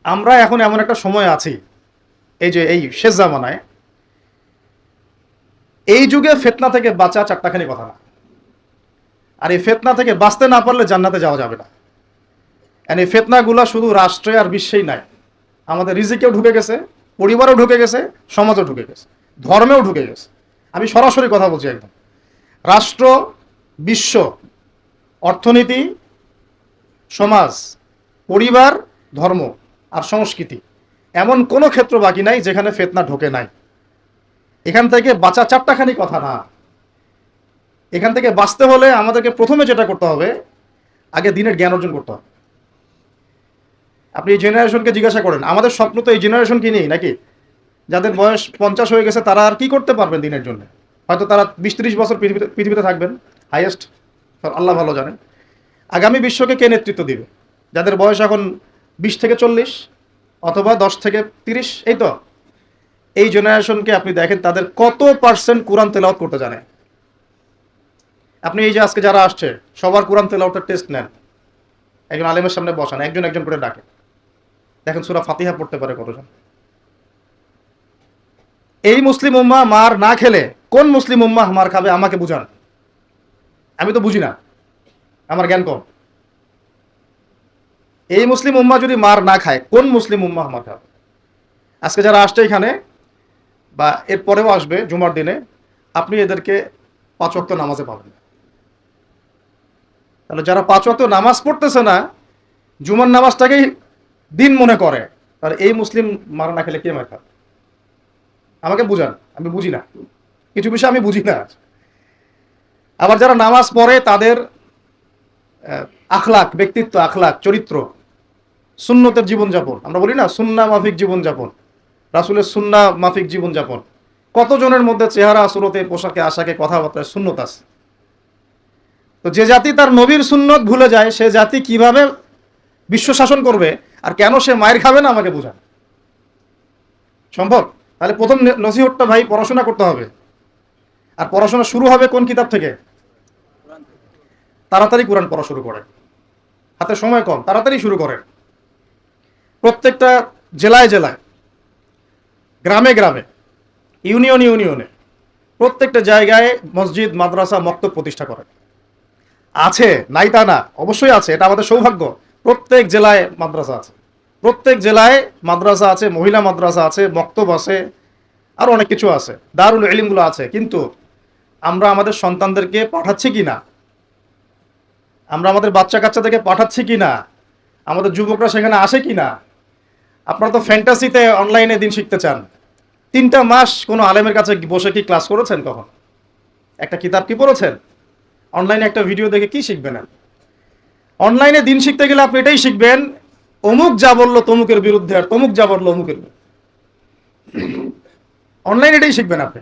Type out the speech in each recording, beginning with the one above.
আমরা এখন এমন একটা সময় আছি, এই শেষ জামানায়, এই যুগে ফিতনা থেকে বাঁচা চারটাখানি কথা না। আর এই ফিতনা থেকে বাঁচতে না পারলে জান্নাতে যাওয়া যাবে না। এই ফিতনাগুলো শুধু রাষ্ট্রে আর বিশ্বেই নাই, আমাদের রিজিকেও ঢুকে গেছে, পরিবারেও ঢুকে গেছে, সমাজেও ঢুকে গেছে, ধর্মেও ঢুকে গেছে। আমি সরাসরি কথা বলছি একদম। রাষ্ট্র, বিশ্ব, অর্থনীতি, সমাজ, পরিবার, ধর্ম আর সংস্কৃতি, এমন কোনো ক্ষেত্র বাকি নাই যেখানে ফিতনা ঢোকে নাই। এখান থেকে বাঁচা চারটাখানি কথা না। এখান থেকে বাঁচতে হলে আমাদেরকে প্রথমে যেটা করতে হবে, আগে দিনের জ্ঞান অর্জন করতে হবে। আপনি এই জেনারেশনকে জিজ্ঞাসা করেন, আমাদের স্বপ্ন তো এই জেনারেশন কি নেই নাকি? যাদের বয়স 50 হয়ে গেছে তারা আর কি করতে পারবেন দিনের জন্য? হয়তো তারা 20-30 বছর পৃথিবীতে থাকবেন হাইয়েস্ট, আল্লাহ ভালো জানেন। আগামী বিশ্বকে কে নেতৃত্ব দিবে? যাদের বয়স এখন 20 থেকে 40 অথবা 10 থেকে 30, এই তো এই জেনারেশনকে আপনি দেখেন তাদের কত পার্সেন্ট কোরআন তেলাওয়াত করতে জানে। আপনি এই যে আজকে যারা আসছে সবার কোরআন তেলাওয়াতের টেস্ট নেন, একজন আলেমের সামনে বসান, একজন একজন করে ডাকে, দেখেন সূরা ফাতিহা পড়তে পারে কতজন। এই মুসলিম উম্মাহ মার না খেলে কোন মুসলিম উম্মাহ মার খাবে আমাকে বুঝান। আমি তো বুঝি না, আমার জ্ঞান কম। এই মুসলিম উম্মাহ যদি মার না খায় কোন মুসলিম উম্মাহ মার খাবে? আজকে যারা আসছে এখানে বা এর পরেও আসবে জুমার দিনে, আপনি এদেরকে 5 ওয়াক্ত নামাজে পাবেন। তাহলে যারা 5 ওয়াক্ত নামাজ পড়তেছে না, জুমার নামাজটাকেই দিন মনে করে, তাহলে এই মুসলিম মার না খেলে কে মার খাবে? আমাকে বুঝান, আমি বুঝি না, কিছু বিষয় আমি বুঝি না। আবার যারা নামাজ পড়ে তাদের আখলাক, ব্যক্তিত্ব, আখলাক, চরিত্র, সুন্নতের জীবনযাপন, আমরা বলি না সুন্নাহ মাফিক জীবনযাপন, রাসূলের সুন্নাহ মাফিক জীবনযাপন, কতজনের মধ্যে চেহারা, সুরতে, পোশাকে, আশাকে, কথাবার্তায় সুন্নত আছে। তো যে জাতি তার নবীর সুন্নত ভুলে যায়, সে জাতি কিভাবে বিশ্ব শাসন করবে আর কেন সে মায়ের খাবে না? আমাকে বুঝান, সম্ভব? তাহলে প্রথম নসিহতটা ভাই, পড়াশোনা করতে হবে। আর পড়াশোনা শুরু হবে কোন কিতাব থেকে? তাড়াতাড়ি কোরআন পড়া শুরু করেন, হাতে সময় কম, তাড়াতাড়ি শুরু করেন। প্রত্যেকটা জেলায় জেলায়, গ্রামে গ্রামে, ইউনিয়নে, প্রত্যেকটা জায়গায় মসজিদ, মাদ্রাসা, মক্তব প্রতিষ্ঠা করেন। আছে, নাই তা না, অবশ্যই আছে, এটা আমাদের সৌভাগ্য। প্রত্যেক জেলায় মাদ্রাসা আছে, প্রত্যেক জেলায় মাদ্রাসা আছে, মহিলা মাদ্রাসা আছে, মক্তব আছে, আর অনেক কিছু আছে, দারুল ইলমগুলো আছে। কিন্তু আমরা আমাদের সন্তানদেরকে পাঠাচ্ছি কি না? আমরা আমাদের বাচ্চা কাচ্চাদেরকে পাঠাচ্ছি কি না? আমাদের যুবকরা সেখানে আসে কি না? আপনারা তো ফ্যান্টাসিতে অনলাইনে দিন শিখতে চান। 3টা মাস কোনো আলেমের কাছে বসে কি ক্লাস করেছেন? কখন একটা কিতাব কি পড়েছেন? অনলাইনে একটা ভিডিও দেখে কি শিখবেন? অনলাইনে দিন শিখতে গেলে আপনি এটাই শিখবেন, অমুক যা বললো তমুকের বিরুদ্ধে, আর তমুক যা বললো অমুকের বিরুদ্ধে। অনলাইনে এটাই শিখবেন আপনি।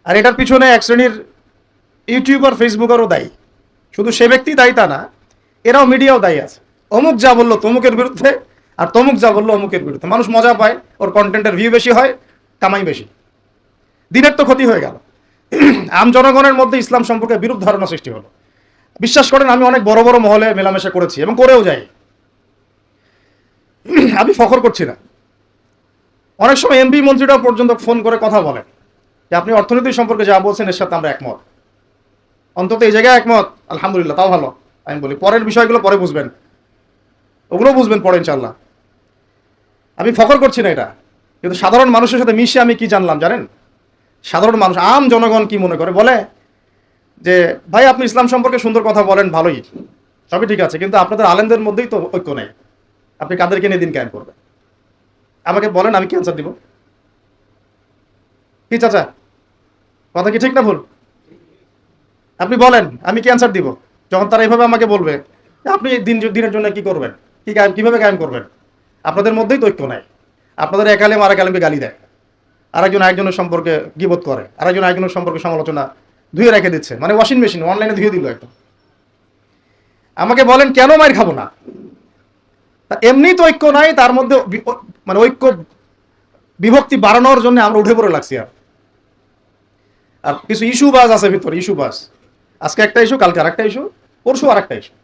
আর এটার পিছনে এক শ্রেণীর ইউটিউবার, ফেসবুকারও দায়ী। শুধু সে ব্যক্তি দায়ী তা না, এরাও, মিডিয়াও দায়ী আছে। অমুক যা বললো তমুকের বিরুদ্ধে, আর তমুক যা বললো অমুকের বিরুদ্ধে। মানুষ মজা পায়, ওর কন্টেন্টের ভিউ বেশি হয়, কামাই বেশি, দিনের তো ক্ষতি হয়ে গেল। আম জনগণের মধ্যে ইসলাম সম্পর্কে বিরূপ ধারণা সৃষ্টি হলো। বিশ্বাস করেন, আমি অনেক বড় বড় মহলে মেলামেশা করেছি এবং করেও যাই, আমি ফখর করছি না। অনেক সময় এমপি মন্ত্রীরাও পর্যন্ত ফোন করে কথা বলেন যে আপনি অর্থনীতি সম্পর্কে যা বলছেন এর সাথে আমরা একমত, অন্তত এই জায়গায় একমত, আলহামদুলিল্লাহ, তাও ভালো। আমি বলি পরের বিষয়গুলো পরে বুঝবেন, ওগুলো বুঝবেন পরে ইনশাল্লাহ। আমি ফখর করছি না এটা, কিন্তু সাধারণ মানুষের সাথে মিশে আমি কি জানলাম জানেন? সাধারণ মানুষ, আম জনগণ কি মনে করে? বলে যে ভাই আপনি ইসলাম সম্পর্কে সুন্দর কথা বলেন, ভালোই, সবই ঠিক আছে, কিন্তু আপনাদের আলেমদের মধ্যেই তো ঐক্য নেই, আপনি কাদেরকে নিয়ে দিন কায়েম করবেন? আমাকে বলেন, আমি কি অ্যান্সার দিব? কি চাচা, কথা কি ঠিক না ভুল? আপনি বলেন, আমি কি অ্যান্সার দিব যখন তারা এইভাবে আমাকে বলবে আপনি দিনের জন্য কি করবেন, কিভাবে কায়েম করবেন? আপনাদের মধ্যেই তো ঐক্য নাই। আপনাদের এক আলেম আর এক আলেমকে গালি দেয়, আরেকজন আরেকজনের সম্পর্কে গীবত করে, আরেকজন আরেকজনের সম্পর্কে সমালোচনা ধুয়ে রেখে দিচ্ছে, মানে ওয়াশিং মেশিন অনলাইনে ধুয়ে দিল একদম। আমাকে বলেন কেন মাইর খাবো না? এমনি তো ঐক্য নাই, তার মধ্যে মানে ঐক্য বিভক্তি বাড়ানোর জন্য আমরা উঠে পড়ে লাগছি। আর কিছু ইস্যু বাজ আছে ভিতরে, ইস্যু বাজ, আজকে একটা ইস্যু, কালকে আরেকটা ইস্যু, পরশু আরেকটা ইস্যু।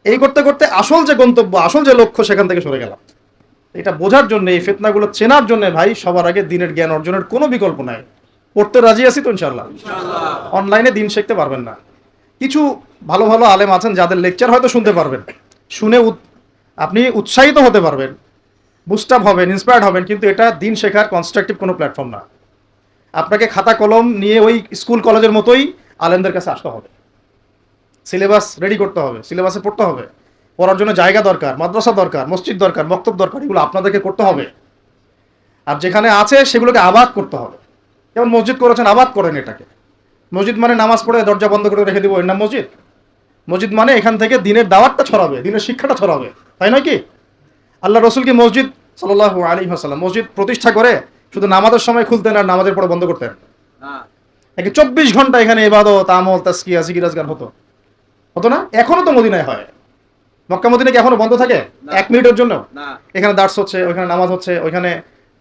এই করতে করতে আসল যে গন্তব্য, আসল যে লক্ষ্য, সেখান থেকে সরে গেলাম। এটা বোঝার জন্য, এই ফিতনাগুলো চেনার জন্য ভাই সবার আগে দিনের জ্ঞান অর্জনের কোনো বিকল্প নাই। পড়তে রাজি আছি তো ইনশাল্লাহ? অনলাইনে দিন শিখতে পারবেন না। কিছু ভালো ভালো আলেম আছেন যাদের লেকচার হয়তো শুনতে পারবেন, শুনে আপনি উৎসাহিত হতে পারবেন, বুস্ট আপ হবেন, ইন্সপায়ার্ড হবেন, কিন্তু এটা দিন শেখার কনস্ট্রাকটিভ কোনো প্ল্যাটফর্ম না। আপনাকে খাতা কলম নিয়ে ওই স্কুল কলেজের মতোই আলেমদের কাছে আসতে হবে, সিলেবাস রেডি করতে হবে, সিলেবাসে পড়তে হবে, পড়ার জন্য জায়গা দরকার, মাদ্রাসা দরকার, মসজিদ দরকার, মক্তব দরকার, এগুলো আপনাদেরকে করতে হবে। আর যেখানে আছে সেগুলোকে আবাদ করতে হবে। যেমন মসজিদ করেছেন, আবাদ করেন এটাকে। মসজিদ মানে নামাজ পড়ে দরজা বন্ধ করে রেখে দিব, এর নাম মসজিদ? মসজিদ মানে এখান থেকে দিনের দাওয়াতটা ছড়াবে, দিনের শিক্ষাটা ছড়াবে, তাই নয় কি? আল্লাহ রসুল কি মসজিদ সাল্লাল্লাহু আলাইহি ওয়াসাল্লাম মসজিদ প্রতিষ্ঠা করে শুধু নামাজের সময় খুলতেন আর নামাজের পরে বন্ধ করতেন? নাকি 24 ঘন্টা এখানে ইবাদত, আমল, তাসকিয়া, জিকির আজকার হতো? হতো না? এখনো তো মদিনায় হয়। মক্কা মদিনা কি এখনো বন্ধ থাকে 1 মিনিটের জন্য? এখানে দার্স হচ্ছে, ওইখানে নামাজ হচ্ছে, ওইখানে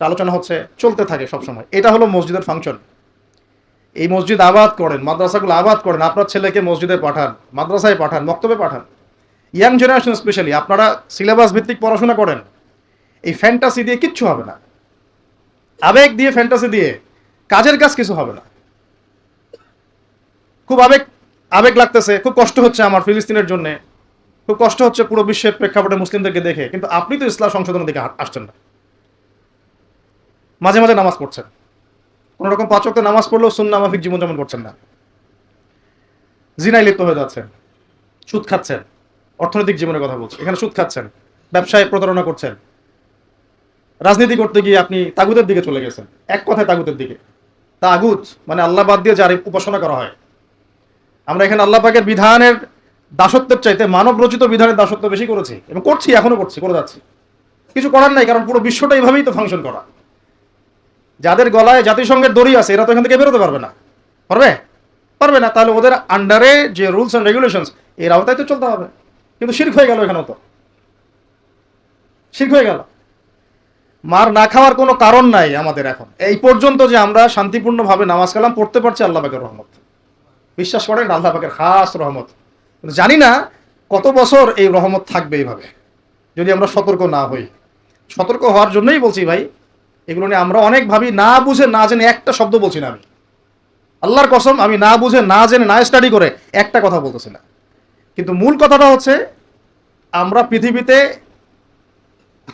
আলোচনা হচ্ছে, চলতে থাকে সব সময়। এটা হলো মসজিদের ফাংশন। এই মসজিদ আবাদ করেন, মাদ্রাসাগুলো আবাদ করেন, আপনার ছেলেকে মসজিদে পাঠান, মাদ্রাসায় পাঠান, মক্তবে পাঠান। ইয়াং জেনারেশন স্পেশালি আপনারা সিলেবাস ভিত্তিক পড়াশোনা করেন। এই ফ্যান্টাসি দিয়ে কিচ্ছু হবে না, আবেগ দিয়ে, ফ্যান্টাসি দিয়ে কাজের কাজ কিছু হবে না। খুব আবেগ লাগতেছে, খুব কষ্ট হচ্ছে আমার ফিলিস্তিনের জন্য, খুব কষ্ট হচ্ছে পুরো বিশ্বের প্রেক্ষাপটে মুসলিমদেরকে দেখে, কিন্তু আপনি তো ইসলাম সংশোধনের দিকে আসছেন না। মাঝে মাঝে নামাজ পড়ছেন, কোনো রকম 5 ওয়াক্ত নামাজ পড়লেও সুন্নাহ মাফিক জীবনযাপন করছেন না, জিনায় লিপ্ত হয়ে যাচ্ছেন, সুদ খাচ্ছেন। অর্থনৈতিক জীবনের কথা বলছি, এখানে সুদ খাচ্ছেন, ব্যবসায় প্রতারণা করছেন, রাজনীতি করতে গিয়ে আপনি তাগুতের দিকে চলে গেছেন। এক কথায় তাগুতের দিকে। তাগুত মানে আল্লাহ বাদ দিয়ে যার উপাসনা করা হয়। আমরা এখানে আল্লাহ পাকের বিধানের দাসত্বের চাইতে মানব রচিত বিধানের দাসত্ব বেশি করেছি এবং করছি, এখনো করছি, করে যাচ্ছি। কিছু করার নাই, কারণ পুরো বিশ্বটা এইভাবেই তো ফাংশন করা। যাদের গলায় জাতিসংঘের দড়ি আছে এরা তো এখান থেকে বেরোতে পারবে না। পারবে? পারবে না। তাহলে ওদের আন্ডারে যে রুলস অ্যান্ড রেগুলেশনস, এর আওতায় তো চলতে হবে। কিন্তু শিরক হয়ে গেল, এখানেও তো শিরক হয়ে গেল। মার না খাওয়ার কোনো কারণ নাই আমাদের এখন এই পর্যন্ত যে আমরা শান্তিপূর্ণভাবে নামাজ কালাম পড়তে পারছি আল্লাহ পাকের রহমত। বিশ্বাস করেন, আল্লাহ পাকের খাস রহমত। জানি না কত বছর এই রহমত থাকবে এইভাবে, যদি আমরা সতর্ক না হই। সতর্ক হওয়ার জন্যই বলছি ভাই, এগুলো নিয়ে আমরা অনেক ভাবি, না বুঝে না জেনে একটা শব্দ বলছি না আমি। আল্লাহর কসম, আমি না বুঝে না জেনে না স্টাডি করে একটা কথা বলতেছি না। কিন্তু মূল কথাটা হচ্ছে, আমরা পৃথিবীতে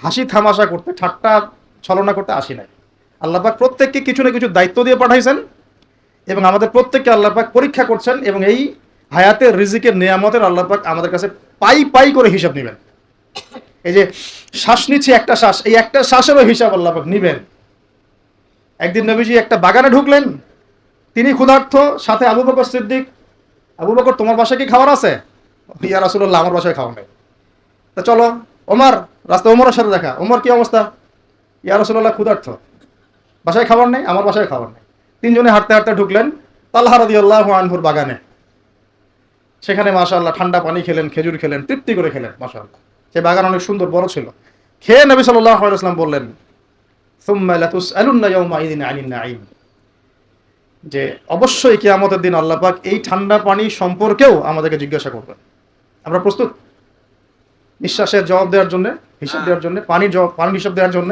হাসি থামাশা করতে, ঠাট্টা ছলনা করতে আসি নাই। আল্লাহ পাক প্রত্যেককে কিছু না কিছু দায়িত্ব দিয়ে পাঠাইছেন এবং আমাদের প্রত্যেককে আল্লাহ পাক পরীক্ষা করছেন, এবং এই হায়াতের রিজিকের নিয়ামতের আল্লাহ পাক আমাদের কাছে পাই পাই করে হিসাব নেবেন। এই যে শ্বাস নিচ্ছি একটা শ্বাস, এই একটা শ্বাসেরও হিসাব আল্লাহ পাক নিবেন। একদিন নবীজি একটা বাগানে ঢুকলেন, তিনি ক্ষুধার্ত, সাথে আবু বকর সিদ্দিক। আবু বকর, তোমার বাসায় কি খাবার আছে? ইয়া রাসূলুল্লাহ, আমার বাসায় খাওয়া নেই। তা চলো। ওমর, রাস্তায় ওমরের সাথে দেখা। ওমর, কি অবস্থা? ইয়া রাসূলুল্লাহ, ক্ষুধার্ত, বাসায় খাবার নেই, আমার বাসায় খাবার নেই। তিনজনে হাঁটতে হাঁটতে ঢুকলেন তালহা রাদিয়াল্লাহু আনহুর বাগানে। সেখানে মাশাআল্লাহ ঠান্ডা পানি খেলেন, খেজুর খেলেন, তৃপ্তি করে খেলেন। মাশাআল্লাহ, সে বাগান অনেক সুন্দর, বড় ছিল। খেয়ে নবী সাল্লাল্লাহু আলাইহি ওয়াসাল্লাম বললেন, সুম্মা লাতুসআলুন্না ইয়াওমাইযিন আনিন নাঈম, যে অবশ্যই কিয়ামতের দিন আল্লাহ পাক এই ঠান্ডা পানি সম্পর্কেও আমাদেরকে জিজ্ঞাসা করবেন। আমরা প্রস্তুত নিঃশ্বাসের জবাব দেওয়ার জন্য, হিসাব দেওয়ার জন্য, পানির হিসাব দেওয়ার জন্য?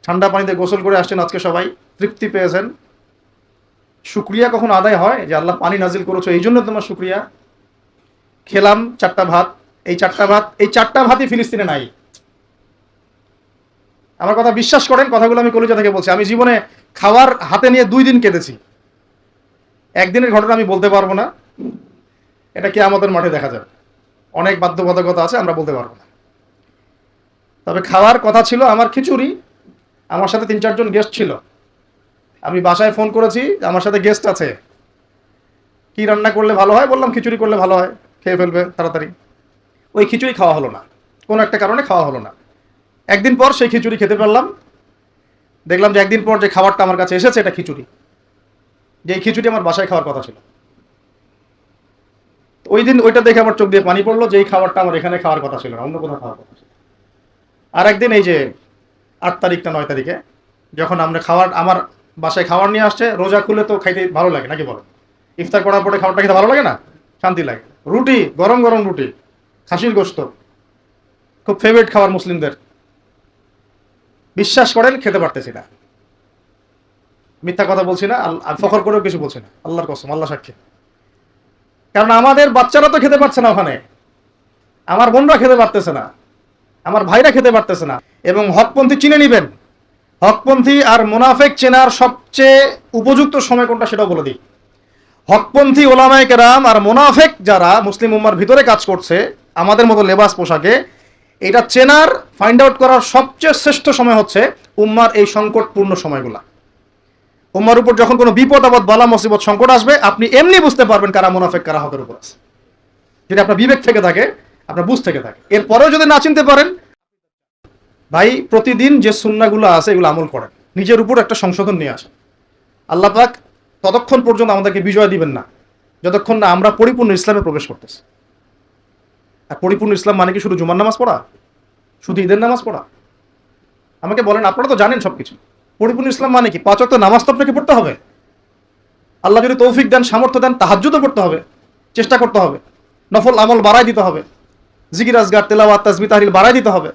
ঠান্ডা পানিতে গোসল করে আসছেন আজকে সবাই, তৃপ্তি পেয়েছেন। শুকরিয়া কখন আদায় হয় যে আল্লাহ পানি নাজিল করেছো, এই জন্য তোমার শুকরিয়া। খেলাম 4টা ভাত, এই 4টা ভাতই ফিলিস্তিনে নাই। আমার কথা বিশ্বাস করেন, কথাগুলো আমি কলিজা থেকে বলছি। আমি জীবনে খাবার হাতে নিয়ে 2 দিন কেঁদেছি। একদিনের ঘটনা আমি বলতে পারবো না, এটা কিয়ামতের মাঠে দেখা যাবে। অনেক বাধ্যবাধকতা আছে, আমরা বলতে পারবো না। তবে খাওয়ার কথা ছিল আমার খিচুড়ি। আমার সাথে 3-4 জন গেস্ট ছিল। আমি বাসায় ফোন করেছি, আমার সাথে গেস্ট আছে, কি রান্না করলে ভালো হয়? বললাম খিচুড়ি করলে ভালো হয়, খেয়ে ফেলবে তাড়াতাড়ি। ওই খিচুড়ি খাওয়া হলো না, কোনো একটা কারণে খাওয়া হলো না। একদিন পর সেই খিচুড়ি খেতে পারলাম। দেখলাম যে একদিন পর যে খাবারটা আমার কাছে এসেছে এটা খিচুড়ি, যে খিচুড়ি আমার বাসায় খাওয়ার কথা ছিল। ওই দিন ওইটা দেখে আমার চোখ দিয়ে পানি পড়লো, যে এই খাবারটা আমার এখানে খাওয়ার কথা ছিল না, অন্য কোথাও খাওয়ার কথা ছিল। আর একদিন এই যে 8 তারিখ না 9 তারিখে যখন আমরা আমার বাসায় খাবার নিয়ে আসছে, রোজা খুলে তো খাইতে ভালো লাগে নাকি বলো? ইফতার করার পরে খাবারটা খেতে ভালো লাগে না? শান্তি লাগে। রুটি, গরম গরম রুটি, খাসির গোশত, খুব ফেভারিট খাবার মুসলিমদের। বিশ্বাস করেন খেতে পারতেছি না, মিথ্যা কথা বলছি না, ফখর করেও কিছু বলছি না, আল্লাহর কসম, আল্লাহ সাক্ষী। কারণ আমাদের বাচ্চারা তো খেতে পারছে না, ওখানে আমার বোনরা খেতে পারতেছে না, আমার ভাইরা খেতে পারতেছে না। এবং হকপন্থী চিনে নিবেন, হকপন্থী আর মুনাফেক চেনার সবচেয়ে উপযুক্ত সময় কোনটা সেটাও বলে দিই। হকপন্থী ওলামায়ে কেরাম আর মুনাফেক যারা মুসলিম উম্মার ভিতরে কাজ করছে আমাদের মতো লেবাস পোশাকে, এটা চেনার, ফাইন্ড আউট করার সবচেয়ে শ্রেষ্ঠ সময় হচ্ছে উম্মার এই সংকটপূর্ণ সময়গুলা। উম্মার উপর যখন কোনো বিপদ আপদ, বালা মুসিবত, সংকট আসবে, আপনি এমনি বুঝতে পারবেন কারা মুনাফেক কারা হকের উপর আছে, যদি আপনার বিবেক থেকে থাকে, আপনার বুঝ থেকে থাকে। এরপরেও যদি না চিনতে পারেন, ভাই প্রতিদিন যে সুন্নাহগুলো আছে এগুলো আমল করেন, নিজের উপর একটা সংশোধন নিয়ে আসেন। আল্লাহ পাক ততক্ষণ পর্যন্ত আমাদেরকে বিজয় দিবেন না যতক্ষণ না আমরা পরিপূর্ণ ইসলামে প্রবেশ করতেছি। আর পরিপূর্ণ ইসলাম মানে কি শুধু জুমার নামাজ পড়া, শুধু ঈদের নামাজ পড়া? আমাকে বলেন, আপনারা তো জানেন সবকিছু। পরিপূর্ণ ইসলাম মানে কি? 5 ওয়াক্ত নামাজ তো আপনাকে পড়তে হবে, আল্লাহ যদি তৌফিক দেন, সামর্থ্য দেন, তাহাজ্জুদও পড়তে হবে, চেষ্টা করতে হবে, নফল আমল বাড়াই দিতে হবে, জিকির আজগার, তেলাওয়াত, তাসবিহ, তাহলিল বাড়াই দিতে হবে,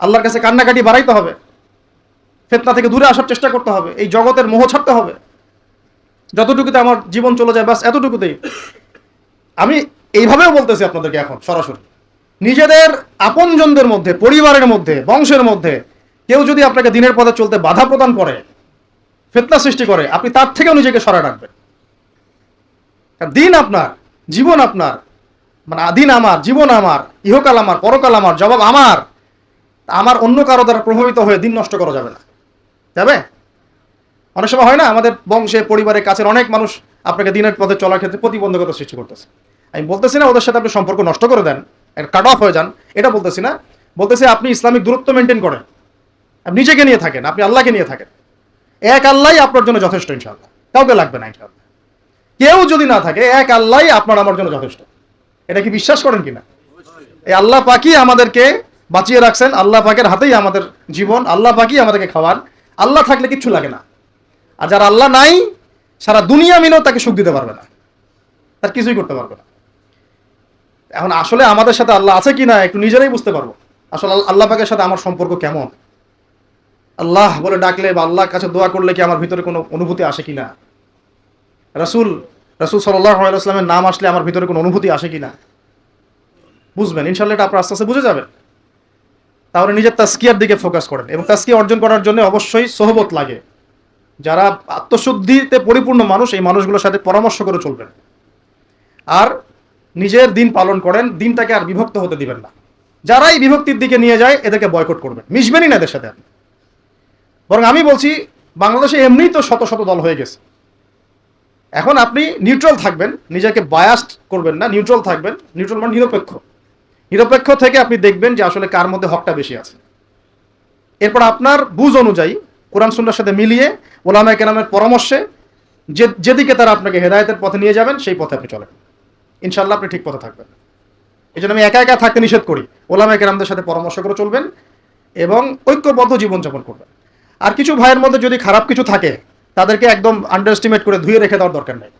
আল্লাহর কাছে কান্নাকাটি বাড়াইতে হবে, ফিতনা থেকে দূরে আসার চেষ্টা করতে হবে, এই জগতের মোহ ছাড়তে হবে। যতটুকুতে আমার জীবন চলে যায় বাস এতটুকুতেই। আমি এইভাবেও বলতেছি আপনাদেরকে এখন সরাসরি, নিজেদের আপনজনদের মধ্যে, পরিবারের মধ্যে, বংশের মধ্যে কেউ যদি আপনাকে দিনের পথে চলতে বাধা প্রদান করে, ফিতনা সৃষ্টি করে, আপনি তার থেকেও নিজেকে সরায় রাখবেন। কারণ দিন আপনার, জীবন আপনার, মানে দিন আমার, জীবন আমার, ইহকাল আমার, পরকাল আমার, জবাব আমার। আমার অন্য কারো দ্বারা প্রভাবিত হয়ে দিন নষ্ট করা যাবে না, যাবে? অনেক সময় হয় না, আমাদের বংশে, পরিবারের কাছের অনেক মানুষ আপনাকে দিনের পথে চলার ক্ষেত্রে প্রতিবন্ধকতা সৃষ্টি করতেছে। আমি বলতেছি না ওদের সাথে আপনি সম্পর্ক নষ্ট করে দেন, কাট অফ হয়ে যান, এটা বলতেছি না। বলতেছি আপনি ইসলামিক দূরত্ব মেনটেন করেন, আপনি নিজেকে নিয়ে থাকেন, আপনি আল্লাহকে নিয়ে থাকেন। এক আল্লাহই আপনার জন্য যথেষ্ট, ইনশাআল্লাহ, কাউকে লাগবে না ইনশাআল্লাহ। কেউ যদি না থাকে, এক আল্লাহই আপনার আমার জন্য যথেষ্ট। এটা কি বিশ্বাস করেন কিনা? এই আল্লাহ পাকই আমাদেরকে বাঁচিয়ে রাখছেন, আল্লাহ পাকের হাতেই আমাদের জীবন, আল্লাহ পাকই আমাদেরকে খাওয়ান। আল্লাহ থাকলে কিচ্ছু লাগে না। আর যারা আল্লাহ নাই, সারা দুনিয়া মিলেও তাকে সুখ দিতে পারবে না, তার কিছুই করতে পারবে না। এখন আসলে আমাদের সাথে আল্লাহ আছে কিনা একটু নিজেরাই বুঝতে পারবো। আসলে আল্লাহ পাকের সাথে আমার সম্পর্ক কেমন, আল্লাহ বলে ডাকলে বা আল্লাহর কাছে দোয়া করলে কি আমার ভিতরে কোনো অনুভূতি আসে কিনা, রাসূল সাল্লাল্লাহু আলাইহি ওয়াসাল্লামের নাম আসলে আমার ভিতরে কোনো অনুভূতি আসে কিনা, বুঝবেন ইনশাআল্লাহ। এটা আপনার আস্তে আস্তে বুঝে যাবেন। তাহলে নিজের তাজকিয়ার দিকে ফোকাস করেন। এবং তাজকিয়া অর্জন করার জন্য অবশ্যই সোহবত লাগে। যারা আত্মশুদ্ধিতে পরিপূর্ণ মানুষ, এই মানুষগুলোর সাথে পরামর্শ করে চলবেন। আর নিজের দিন পালন করেন, দিনটাকে আর বিভক্ত হতে দিবেন না। যারাই বিভক্তির দিকে নিয়ে যায় এদেরকে বয়কট করবেন, মিশবেনই না এদের সাথে। বরং আমি বলছি, বাংলাদেশে এমনিই তো শত শত দল হয়ে গেছে। এখন আপনি নিউট্রাল থাকবেন, নিজেকে বায়াসড করবেন না, নিউট্রাল থাকবেন। নিউট্রাল মানে নিরপেক্ষ। নিরপেক্ষ থেকে আপনি দেখবেন যে আসলে কার মধ্যে হকটা বেশি আছে। এরপর আপনার বুঝ অনুযায়ী কোরআন সুন্নাহর সাথে মিলিয়ে ওলামায়ে কেরামের পরামর্শে যেদিকে তারা আপনাকে হেদায়েতের পথে নিয়ে যাবেন সেই পথে আপনি চলেন, ইনশাআল্লাহ আপনি ঠিক পথে থাকবেন। এই জন্য আমি একা একা থাকতে নিষেধ করি। ওলামায়ে কেরামদের সাথে পরামর্শ করে চলবেন এবং ঐক্যবদ্ধ জীবনযাপন করবেন। আর কিছু ভাইয়ের মধ্যে যদি খারাপ কিছু থাকে তাদেরকে একদম আন্ডার এস্টিমেট করে ধুয়ে রেখে দেওয়ার দরকার নেই।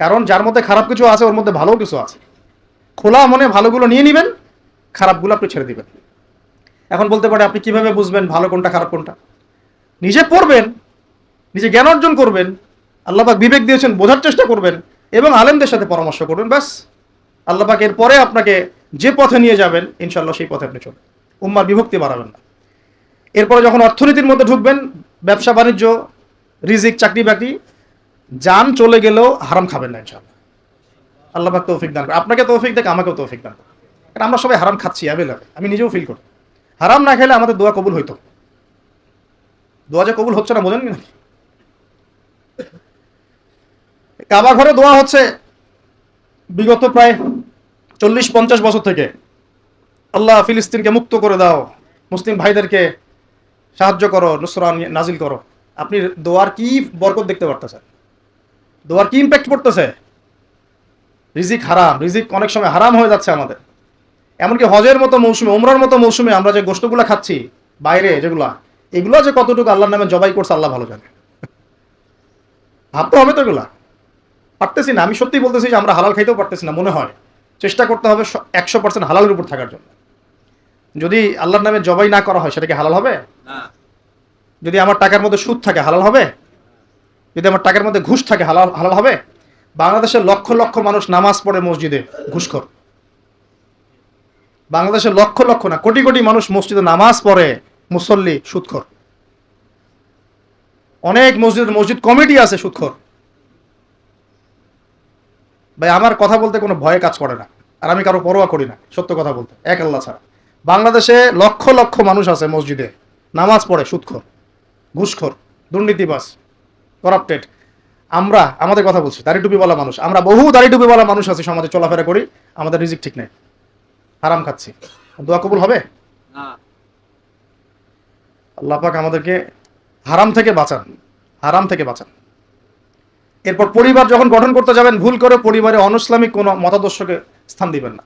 কারণ যার মধ্যে খারাপ কিছু আছে ওর মধ্যে ভালো কিছু আছে। খোলা মনে ভালোগুলো নিয়ে নেবেন, খারাপগুলো আপনি ছেড়ে দিবেন। এখন বলতে পারে আপনি কিভাবে বুঝবেন ভালো কোনটা খারাপ কোনটা? নিজে পড়বেন, নিজে জ্ঞান অর্জন করবেন, আল্লাহ পাক বিবেক দিয়েছেন, বোঝার চেষ্টা করবেন এবং আলেমদের সাথে পরামর্শ করবেন। ব্যাস, আল্লাহ পাক এরপরে আপনাকে যে পথে নিয়ে যাবেন ইনশাআল্লাহ সেই পথে আপনি চলবেন। উম্মার বিভক্তি বাড়াবেন না। এরপরে যখন অর্থনীতির মধ্যে ঢুকবেন, ব্যবসা বাণিজ্য, রিজিক, চাকরি বাকরি, জান চলে গেলেও হারাম খাবেন না ইনশাআল্লাহ। আল্লাহ পাক তৌফিক দান করে, আপনাকে তৌফিক দেখ, আমাকেও তৌফিক দান করে। কারণ আমরা সবাই হারাম খাচ্ছি অ্যাভেলেবল, আমি নিজেও ফিল করি। হারাম না খেলে আমাদের দোয়া কবুল হইতো। দোয়া যে কবুল হচ্ছে না বোঝেন কি না? কাবা ঘরে দোয়া হচ্ছে বিগত প্রায় 40-50 বছর থেকে, আল্লাহ ফিলিস্তিনকে মুক্ত করে দাও, মুসলিম ভাইদেরকে সাহায্য করো, নুসরা নাজিল করো। আপনি দোয়ার কি বরকত দেখতে পারতেছেন? দোয়ার কি ইম্প্যাক্ট পড়তেছে? রিজিক হারাম, রিজিক অনেক সময় হারাম হয়ে যাচ্ছে আমাদের। এমনকি হজের মতো মৌসুমে, উমরার মতো মৌসুমে আমরা যে গোশতগুলো খাচ্ছি বাইরে, যেগুলা, এগুলো যে কতটুকু আল্লাহর নামে জবাই করছে আল্লাহ ভালো জানে। ভাবতে হবে তো, এগুলা পারতেছি না। আমি সত্যি বলতেছি যে আমরা হালাল খাইতেও পারতেছি না মনে হয়। চেষ্টা করতে হবে 100% হালালের উপর থাকার জন্য। যদি আল্লাহর নামে জবাই না করা হয় সেটা কি হালাল হবে? যদি আমার টাকার মধ্যে সুদ থাকে হালাল হবে? যদি আমার টাকার মধ্যে ঘুষ থাকে হালাল হালাল হবে? বাংলাদেশের লক্ষ লক্ষ মানুষ নামাজ পড়ে মসজিদে, ঘুষখোর। বাংলাদেশের লক্ষ লক্ষ না, কোটি কোটি মানুষ মসজিদে নামাজ পড়ে, মুসল্লি সুদখোর। অনেক মসজিদ কমিটি আছে সুদখোর। ভাই আমার কথা বলতে কোনো ভয়ে কাজ করে না, আর আমি কারো পরোয়া করি না, সত্য কথা বলতে, এক আল্লাহ ছাড়া। বাংলাদেশে লক্ষ লক্ষ মানুষ আছে মসজিদে নামাজ পড়ে সুদখোর, ঘুষখোর, দুর্নীতিবাজ, করাপ্টেড। আমরা আমাদের কথা বলছি, দাড়ি টুপিওয়ালা মানুষ, আমরা বহু দাড়ি টুপিওয়ালা মানুষ আছি, সমাজে চলাফেরা করি, আমাদের রিজিক ঠিক নেই, হারাম খাচ্ছি। দোয়া কবুল হবে? আল্লাহ পাক আমাদেরকে হারাম থেকে বাঁচান, হারাম থেকে বাঁচান। এরপর পরিবার যখন গঠন করতে যাবেন, ভুল করে পরিবারে অনইসলামিক কোনো মতাদর্শকে স্থান দিবেন না।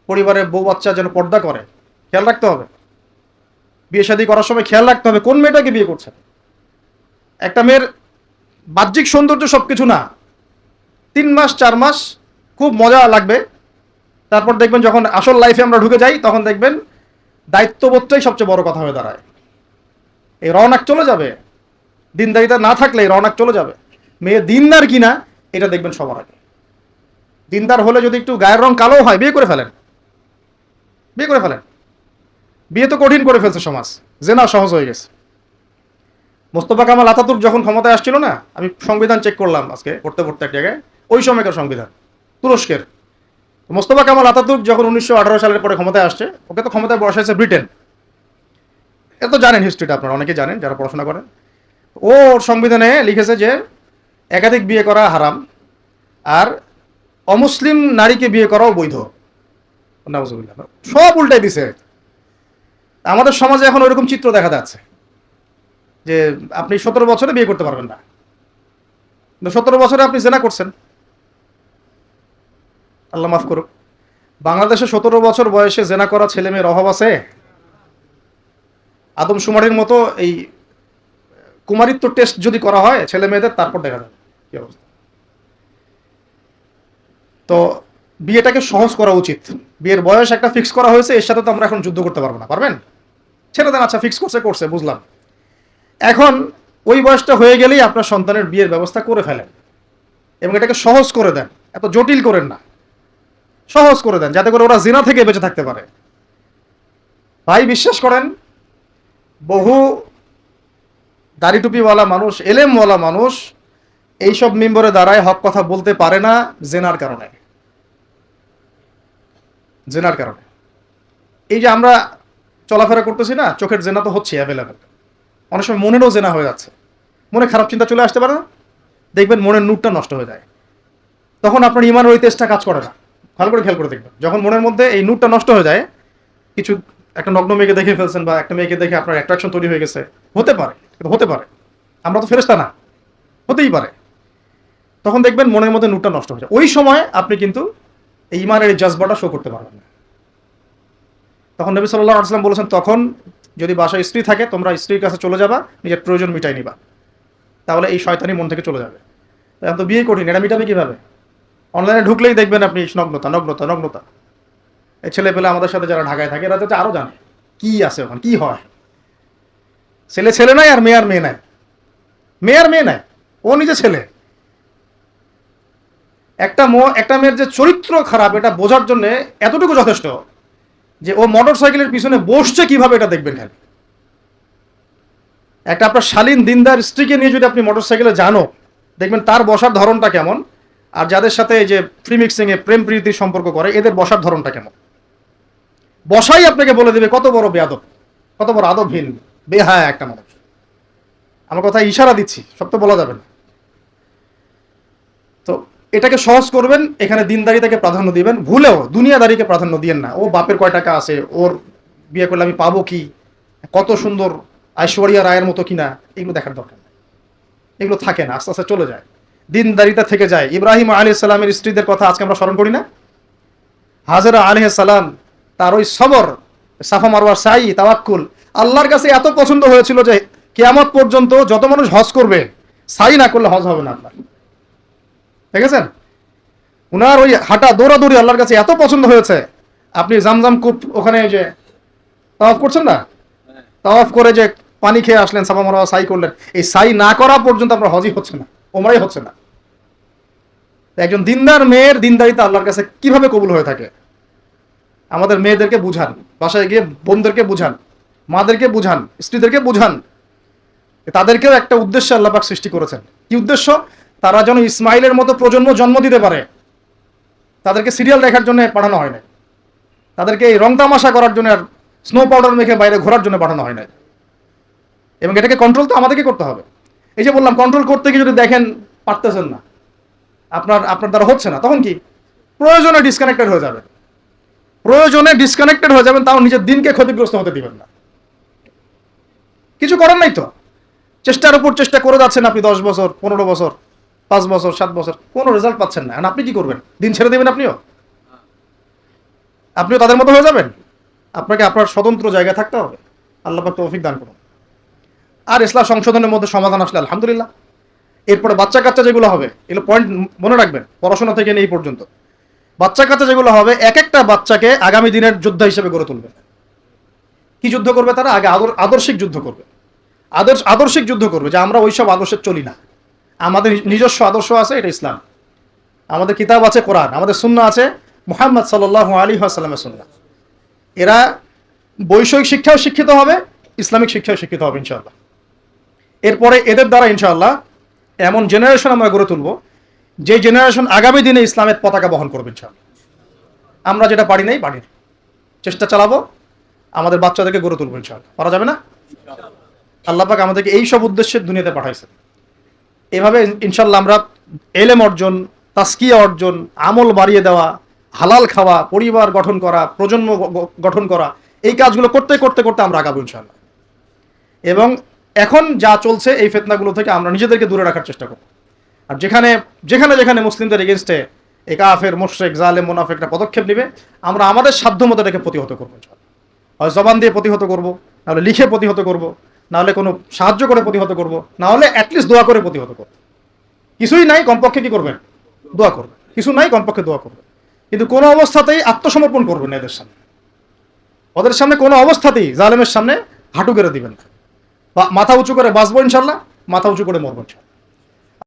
পরিবারের বউ বাচ্চা যেন পর্দা করে, খেয়াল রাখতে হবে। বিয়ে শাদী করার সময় খেয়াল রাখতে হবে কোন মেয়েটাকে বিয়ে করছেন। একটা মেয়ের বাহ্যিক সৌন্দর্য সবকিছু না, 3 মাস 4 মাস খুব মজা লাগবে, তারপর দেখবেন যখন আসল লাইফে আমরা ঢুকে যাই তখন দেখবেন দায়িত্ববোধটাই সবচেয়ে বড় কথা হয়ে দাঁড়ায়। এই রওনাক চলে যাবে, দিনদারিতা না থাকলে এই রওনাক চলে যাবে। মেয়ে দিনদার কিনা এটা দেখবেন সবার আগে। দিনদার হলে যদি একটু গায়ের রং কালো হয়, বিয়ে করে ফেলেন, বিয়ে করে ফেলেন। বিয়ে তো কঠিন করে ফেলছে সমাজ, জেনা সহজ হয়ে গেছে। মোস্তফা কামাল আতাতুর্ক যখন ক্ষমতায় আসছিল না, আমি সংবিধান চেক করলাম আজকে পড়তে পড়তে এক জায়গায়, ওই সময়কার সংবিধান তুরস্কের। মোস্তফা কামাল আতাতুর্ক যখন 1918 সালের পরে ক্ষমতায় আসছে, ওকে তো ক্ষমতায় বসাইছে ব্রিটেন। এত জানেন হিস্ট্রিটা আপনারা, অনেকে জানেন যারা পড়াশোনা করেন। ওর সংবিধানে লিখেছে যে একাধিক বিয়ে করা হারাম, আর অমুসলিম নারীকে বিয়ে করাও বৈধ। সব উল্টাই দিছে। আমাদের সমাজে এখন ওইরকম চিত্র দেখা যাচ্ছে যে আপনি 17 বছরে বিয়ে করতে পারবেন না, 17 বছরে আপনি জেনা করছেন, আল্লাহ মাফ করুক। বাংলাদেশে 17 বছর বয়সে জেনা করা ছেলে মেয়ের অভাব আছে? আদমশুমারির মতো এই কুমারিত্ব টেস্ট যদি করা হয় ছেলে মেয়েদের, তারপর দেখা যাবে কি অবস্থা। তো বিয়েটাকে সহজ করা উচিত। বিয়ের বয়স একটা ফিক্স করা হয়েছে, এর সাথে তো আমরা এখন যুদ্ধ করতে পারবো না। পারবেন? ছেড়ে দেন, আচ্ছা ফিক্স করছে বুঝলাম। এখন ওই বয়সটা হয়ে গেলেই আপনার সন্তানের বিয়ের ব্যবস্থা করে ফেলেন এবং এটাকে সহজ করে দেন, এত জটিল করেন না, সহজ করে দেন যাতে করে ওরা জিনা থেকে বেঁচে থাকতে পারে। ভাই বিশ্বাস করেন, বহু দাড়ি টুপিওয়ালা মানুষ, এলেমওয়ালা মানুষ এইসব মিম্বরে দাঁড়ায় হক কথা বলতে পারে না জেনার কারণে। জেনার কারণে এই যে আমরা চলাফেরা করতেছি না, চোখের জেনা তো হচ্ছে অ্যাভেলেবেল। অনেক সময় মনেরও জেনা হয়ে যাচ্ছে, মনে খারাপ চিন্তা চলে আসতে পারে না, দেখবেন মনের নূরটা নষ্ট হয়ে যায়, তখন আপনার ইমানের ওই তেজটা কাজ করে না। ভালো করে খেয়াল করে দেখবেন, যখন মনের মধ্যে এই নূরটা নষ্ট হয়ে যায়, কিছু একটা নগ্ন মেয়েকে দেখে ফেলছেন বা একটা মেয়েকে দেখে আপনার অ্যাট্রাকশন তৈরি হয়ে গেছে, হতে পারে, হতে পারে, আমরা তো ফেরেশতা না, হতেই পারে, তখন দেখবেন মনের মধ্যে নূরটা নষ্ট হয়ে যায়। ওই সময় আপনি কিন্তু এই ইমানের এই জাজবাটা শো করতে পারবেন না। তখন নবী সাল্লাল্লাহু আলাইহি ওয়াসাল্লাম বলেছেন, তখন যদি বাসায় স্ত্রী থাকে তোমরা স্ত্রীর কাছে চলে যাবা, নিজের প্রয়োজন মিটাই নিবা, তাহলে এই শয়তানি মন থেকে চলে যাবে। এখন তো বিয়ে কঠিন, এটা মিটাবে কিভাবে? অনলাইনে ঢুকলেই দেখবেন আপনি নগ্নতা নগ্নতা নগ্নতা। এই ছেলে পেলে আমাদের সাথে যারা ঢাকায় থাকে এরা তো আরো জানে কি আছে ওখানে, কি হয়। ছেলে ছেলে নাই আর মেয়ে আর মেয়ে নাই, মেয়ে আর মেয়ে নাই, ও নিজে ছেলে। একটা মেয়ের যে চরিত্র খারাপ এটা বোঝার জন্য এতটুকু যথেষ্ট যে ও মোটর সাইকেলের পিছনে বসছে কিভাবে এটা দেখবেন। খালি একটা আপনার শালীন দিনদার স্ত্রীকে নিয়ে যদি আপনি মোটর সাইকেলে জানো, দেখবেন তার বসার ধরনটা কেমন, আর যাদের সাথে এই যে ফ্রি মিক্সিং এ প্রেম প্রীতির সম্পর্ক করে এদের বসার ধরনটা কেমন। বসাই আপনাকে বলে দেবে কত বড় বেয়াদব, কত বড় আদবহীন বেহায়া একটা মানুষ। আমার কথা ইশারা দিচ্ছি, সব তো বলা যাবে না। তো এটাকে সহজ করবেন, এখানে দিনদারিতাকে প্রাধান্য দিবেন, ভুলেও দুনিয়াদারিকে প্রাধান্য দিয়েন না। ও বাপের কয় টাকা আছে, ওর বিয়ে করলে আমি পাবো কি, কত সুন্দর ঐশ্বরিয়া রায়ের মতো কিনা, এগুলো দেখার দরকার নেই। এগুলো থাকে না, আস্তে আস্তে চলে যায়, দিনদারিতা থেকে যায়। ইব্রাহিম আলাইহিস সালামের স্ত্রীদের কথা আজকে আমরা স্মরণ করি না? হাজেরা আলাইহিস সালাম, তার ওই সবর, সাফা মারওয়ার সাই, তাওয়াক্কুল আল্লাহর কাছে এত পছন্দ হয়েছিল যে কিয়ামত পর্যন্ত যত মানুষ হজ করবে, সাই না করলে হজ হবে না আপনার। দেখেছেন উনার ওই হাঁটা দৌড়াদৌড়ি আল্লাহর কাছে এত পছন্দ হয়েছে। আপনি জামজাম কূপ ওখানে যে তাওয়াফ করছেন না, তাওয়াফ করে যে পানি খেয়ে আসলেন, সাফা মারওয়া সাই করলেন, এই সাই না করা পর্যন্ত আপনার হজই হচ্ছে না, ওমরাই হচ্ছে না। একজন দিনদার মেয়ের দিনদারিতা আল্লাহর কাছে কিভাবে কবুল হয়ে থাকে? আমাদের মেয়েদেরকে বুঝান, বাসায় গিয়ে বোনদেরকে বুঝান, মাদেরকে বুঝান, স্ত্রীদেরকে বুঝান, তাদেরকেও একটা উদ্দেশ্যে আল্লাহ পাক সৃষ্টি করেছেন। কি উদ্দেশ্য? তারা যেন ইসমাইলের মতো প্রজন্ম জন্ম দিতে পারে। তাদেরকে সিরিয়াল দেখার জন্য পাঠানো হয় না, তাদেরকে এই রং তামাশা করার জন্য আর স্নো পাউডার মেখে বাইরে ঘোরার জন্য পাঠানো হয় না। এবং এটাকে কন্ট্রোল তো আমাদেরকে করতে হবে। এই যে বললাম, কন্ট্রোল করতে গিয়ে যদি দেখেন পারতেছেন না, আপনার দ্বারা হচ্ছে না, তখন কি? প্রয়োজনে ডিসকানেক্টেড হয়ে যাবেন, প্রয়োজনে ডিসকানেক্টেড হয়ে যাবেন, তাও নিজের দিনকে ক্ষতিগ্রস্ত হতে দিবেন না। কিছু করার নাই তো, চেষ্টার উপর চেষ্টা করে যাচ্ছেন আপনি 10 বছর, 15 বছর, 5 বছর, 7 বছর, কোনো রেজাল্ট পাচ্ছেন না। আপনি কি করবেন? দিন ছেড়ে দেবেন? আপনিও তাদের মতো হয়ে যাবেন? আপনাকে আপনার স্বতন্ত্র জায়গায় থাকতে হবে। আল্লাহ পাক তৌফিক দান করুন। আর ইসলাম সংশোধনের মধ্যে সমাধান আসলে আলহামদুলিল্লাহ। এরপরে বাচ্চা কাচ্চা যেগুলো হবে, এগুলো পয়েন্ট মনে রাখবেন, পড়াশোনা থেকে নিয়ে এই পর্যন্ত বাচ্চা কাচ্চা যেগুলো হবে, এক একটা বাচ্চাকে আগামী দিনের যোদ্ধা হিসেবে গড়ে তুলবে। কি যুদ্ধ করবে তারা? আগে আদর্শিক যুদ্ধ করবে, আদর্শিক যুদ্ধ করবে, যে আমরা ওইসব আদর্শে চলি না, আমাদের নিজস্ব আদর্শ আছে, এটা ইসলাম। আমাদের কিতাব আছে কোরআন, আমাদের সুন্নাহ আছে মুহাম্মদ সাল্লাল্লাহু আলাইহি ওয়াসাল্লামের সুন্নাহ। এরা বৈষয়িক শিক্ষাও শিক্ষিত হবে, ইসলামিক শিক্ষাও শিক্ষিত হবে ইনশাআল্লাহ। এরপরে এদের দ্বারা ইনশাআল্লাহ এমন জেনারেশন আমরা গড়ে তুলব, যে জেনারেশন আগামী দিনে ইসলামের পতাকা বহন করবে ইনশাআল্লাহ। আমরা যেটা পারি নাই, চেষ্টা চালাবো, আমাদের বাচ্চাদেরকে গড়ে তুলবো ইনশাআল্লাহ। পারা যাবে না? আল্লাহ পাক আমাদেরকে এই সব উদ্দেশ্যে দুনিয়াতে পাঠাইছেন। এভাবে ইনশাআল্লাহ আমরা এলেম অর্জন, তাসকিয়া অর্জন, আমল বাড়িয়ে দেওয়া, হালাল খাওয়া, পরিবার গঠন করা, প্রজন্ম গঠন করা, এই কাজগুলো করতে করতে করতে আমরা আগাবো ইনশাআল্লাহ। এবং এখন যা চলছে এই ফিতনাগুলো থেকে আমরা নিজেদেরকে দূরে রাখার চেষ্টা করব। আর যেখানে যেখানে যেখানে মুসলিমদের এগেনস্টে এই কাফের, মুশরিক, জালেম, মুনাফিকরা পদক্ষেপ নেবে, আমরা আমাদের সাধ্যমতো এটাকে প্রতিহত করবো ইনশাআল্লাহ। হয় জবান দিয়ে প্রতিহত করব, নাহলে লিখে প্রতিহত করব, নাহলে কোনো সাহায্য করে প্রতিহত করব, নাহলে অ্যাটলিস্ট দোয়া করে প্রতিহত করব। কিছুই নাই, কমপক্ষে কি করবেন? দোয়া করবেন। কিছু নাই, কমপক্ষে দোয়া করবেন। কিন্তু কোনো অবস্থাতেই আত্মসমর্পণ করবেন না এদের সামনে। ওদের সামনে কোনো অবস্থাতেই জালেমের সামনে হাঁটু গেড়ে দিবেন না। মাথা উঁচু করে বাঁচবো ইনশাআল্লাহ, মাথা উঁচু করে মরবো ইনশাআল্লাহ।